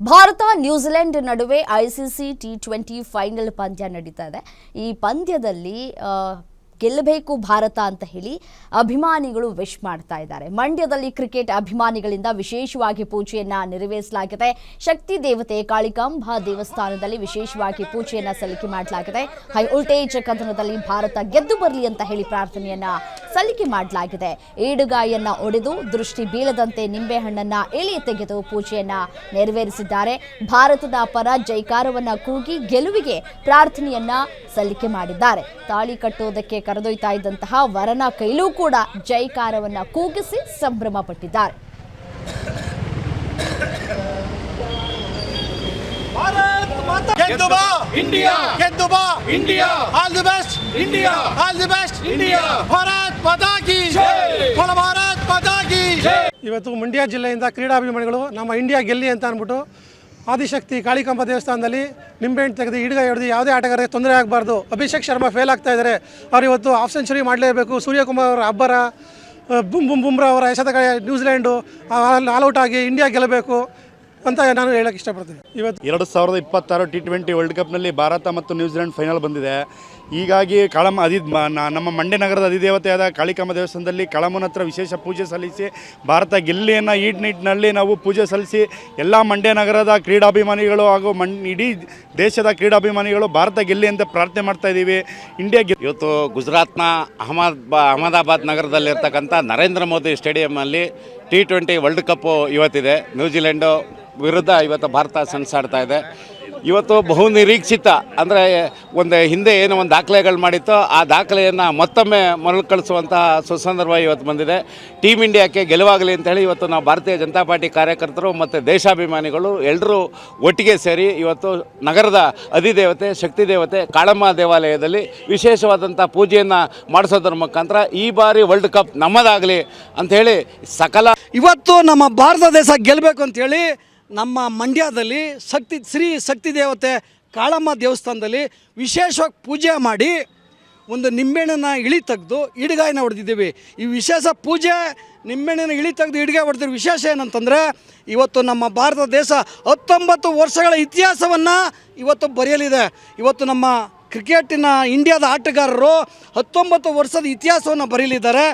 Bharat New Zealand ನಡುವೆ ICC T20 final ಪಂದ್ಯ ನಡೀತಾ ಇದೆ. ಈ ಪಂದ್ಯದಲ್ಲಿ ಗೆಲ್ಲಬೇಕು ಭಾರತ ಅಂತ ಹೇಳಿ ಅಭಿಮಾನಿಗಳು ವಿಶ್ ಮಾಡ್ತಾ ಇದ್ದಾರೆ. ಮಂಡ್ಯದಲ್ಲಿ ಕ್ರಿಕೆಟ್ ಅಭಿಮಾನಿಗಳಿಂದ ವಿಶೇಷವಾಗಿ ಪೂಜೆಯನ್ನ ನೆರವೇರಿಸಲಾಗಿದೆ. ಶಕ್ತಿ ದೇವತೆ ಕಾಳಿಕಾಂಬಾ ದೇವಸ್ಥಾನದಲ್ಲಿ ವಿಶೇಷವಾಗಿ ಪೂಜೆಯನ್ನ ಸಲ್ಲಿಕೆ ಮಾಡಲಾಗಿದೆ. ಹೈ ವೋಲ್ಟೇಜ್ ಕದನದಲ್ಲಿ ಭಾರತ ಗೆದ್ದು ಬರಲಿ ಅಂತ ಹೇಳಿ ಪ್ರಾರ್ಥನೆಯನ್ನ ಸಲ್ಲಿಕೆ ಮಾಡಲಾಗಿದೆ. ಏಡುಗಾಯನ್ನ ಒಡೆದು ದೃಷ್ಟಿ ಬೀಳದಂತೆ ನಿಂಬೆಹಣ್ಣನ್ನ ಎಳೆ ತೆಗೆದು ಪೂಜೆಯನ್ನ ನೆರವೇರಿಸಿದ್ದಾರೆ. ಭಾರತದ ಪರ ಜೈಕಾರವನ್ನ ಕೂಗಿ ಗೆಲುವಿಗೆ ಪ್ರಾರ್ಥನೆಯನ್ನ ಸಲ್ಲಿಕೆ ಮಾಡಿದ್ದಾರೆ. ತಾಳಿ ಕಟ್ಟುವುದಕ್ಕೆ ಕರೆದೊಯ್ತಾ ಇದ್ದಂತಹ ವರನ ಕೈಲೂ ಕೂಡ ಜೈಕಾರವನ್ನ ಕೂಗಿಸಿ ಸಂಭ್ರಮ ಪಟ್ಟಿದ್ದಾರೆ. ಇವತ್ತು ಮಂಡ್ಯ ಜಿಲ್ಲೆಯಿಂದ ಕ್ರೀಡಾಭಿಮಾನಿಗಳು ನಮ್ಮ ಇಂಡಿಯಾ ಗೆಲ್ಲಿ ಅಂತ ಅಂದ್ಬಿಟ್ಟು ಆದಿಶಕ್ತಿ ಕಾಳಿಕಾಂಬಾ ದೇವಸ್ಥಾನದಲ್ಲಿ ನಿಂಬೆಹಣ್ಣು ತೆಗೆದು ಹಿಡಿದ ಹೊಡೆದು ಯಾವುದೇ ಆಟಗಾರರಿಗೆ ತೊಂದರೆ ಆಗಬಾರ್ದು. ಅಭಿಷೇಕ್ ಶರ್ಮಾ ಫೇಲ್ ಆಗ್ತಾ ಇದ್ದಾರೆ, ಅವ್ರು ಇವತ್ತು ಹಾಫ್ ಸೆಂಚುರಿ ಮಾಡಲೇಬೇಕು. ಸೂರ್ಯಕುಮಾರ್ ಅವರ ಅಬ್ಬರ, ಬುಮ್ರಾ ಅವರ ಎಸೆತ ನ್ಯೂಜಿಲೆಂಡು ಆಲ್ಔಟ್ ಆಗಿ ಇಂಡಿಯಾ ಗೆಲ್ಲಬೇಕು ಅಂತ ನಾನು ಹೇಳಕ್ಕೆ ಇಷ್ಟಪಡ್ತೀನಿ. ಇವತ್ತು 2026 ಟಿ20 ವರ್ಲ್ಡ್ ಕಪ್ನಲ್ಲಿ ಭಾರತ ಮತ್ತು ನ್ಯೂಜಿಲೆಂಡ್ ಫೈನಲ್ ಬಂದಿದೆ. ಹೀಗಾಗಿ ನಮ್ಮ ಮಂಡ್ಯ ನಗರದ ಅಧಿದೇವತೆಯಾದ ಕಾಳಿಕಾಂಬಾ ದೇವಸ್ಥಾನದಲ್ಲಿ ಕಳಮನ ಹತ್ರ ವಿಶೇಷ ಪೂಜೆ ಸಲ್ಲಿಸಿ ಭಾರತ ಗೆಲ್ಲಿಯನ್ನು ಈ ನಿಟ್ಟಿನಲ್ಲಿ ನಾವು ಪೂಜೆ ಸಲ್ಲಿಸಿ ಎಲ್ಲ ಮಂಡ್ಯ ನಗರದ ಕ್ರೀಡಾಭಿಮಾನಿಗಳು ಹಾಗೂ ಇಡೀ ದೇಶದ ಕ್ರೀಡಾಭಿಮಾನಿಗಳು ಭಾರತ ಗೆಲ್ಲಿ ಅಂತ ಪ್ರಾರ್ಥನೆ ಮಾಡ್ತಾ ಇದ್ದೀವಿ. ಇಂಡಿಯಾ ಇವತ್ತು ಗುಜರಾತ್ನ Ahmedabad ನಗರದಲ್ಲಿರ್ತಕ್ಕಂಥ Narendra Modi ಸ್ಟೇಡಿಯಮ್ಮಲ್ಲಿ T20 world cup ಇವತ್ತಿದೆ. New Zealand ವಿರುದ್ಧ ಇವತ್ತು ಭಾರತ ಸೆಣಸಾಡ್ತಾ ಇದೆ. ಇವತ್ತು ಬಹು ನಿರೀಕ್ಷಿತ ಅಂದರೆ ಹಿಂದೆ ಏನು ಒಂದು ದಾಖಲೆಗಳು ಮಾಡಿತ್ತೋ ಆ ದಾಖಲೆಯನ್ನು ಮತ್ತೊಮ್ಮೆ ಮರುಕಳಿಸುವಂತಹ ಸುಸಂದರ್ಭ ಇವತ್ತು ಬಂದಿದೆ. ಟೀಮ್ ಇಂಡಿಯಾಕ್ಕೆ ಗೆಲುವಾಗಲಿ ಅಂತೇಳಿ ಇವತ್ತು ನಾವು ಭಾರತೀಯ ಜನತಾ ಪಾರ್ಟಿ ಕಾರ್ಯಕರ್ತರು ಮತ್ತು ದೇಶಾಭಿಮಾನಿಗಳು ಎಲ್ಲರೂ ಒಟ್ಟಿಗೆ ಸೇರಿ ಇವತ್ತು ನಗರದ ಅಧಿದೇವತೆ ಶಕ್ತಿ ದೇವತೆ ಕಾಳಮ್ಮ ದೇವಾಲಯದಲ್ಲಿ ವಿಶೇಷವಾದಂಥ ಪೂಜೆಯನ್ನು ಮಾಡಿಸೋದ್ರ ಮುಖಾಂತರ ಈ ಬಾರಿ ವರ್ಲ್ಡ್ ಕಪ್ ನಮ್ಮದಾಗಲಿ ಅಂಥೇಳಿ ಇವತ್ತು ನಮ್ಮ ಭಾರತ ದೇಶ ಗೆಲ್ಲಬೇಕು ಅಂಥೇಳಿ ನಮ್ಮ ಮಂಡ್ಯದಲ್ಲಿ ಶ್ರೀ ಶಕ್ತಿ ದೇವತೆ ಕಾಳಮ್ಮ ದೇವಸ್ಥಾನದಲ್ಲಿ ವಿಶೇಷವಾಗಿ ಪೂಜೆ ಮಾಡಿ ಒಂದು ನಿಂಬೆಹಣ್ಣನ್ನು ಇಳಿ ತೆಗೆದು ಇಡಿಗಾಯನ ಹೊಡೆದಿದ್ದೀವಿ. ಈ ವಿಶೇಷ ಪೂಜೆ ನಿಂಬೆಹಣ್ಣನ್ನು ಇಳಿ ತೆಗೆದು ಇಡಿಗಾಯ ಹೊಡೆದಿರೋ ವಿಶೇಷ ಏನಂತಂದರೆ ಇವತ್ತು ನಮ್ಮ ಭಾರತ ದೇಶ 19 ವರ್ಷಗಳ ಇತಿಹಾಸವನ್ನು ಇವತ್ತು ಬರೆಯಲಿದೆ. ಇವತ್ತು ನಮ್ಮ ಕ್ರಿಕೆಟಿನ ಇಂಡಿಯಾದ ಆಟಗಾರರು 19 ವರ್ಷದ ಇತಿಹಾಸವನ್ನು ಬರೆಯಲಿದ್ದಾರೆ.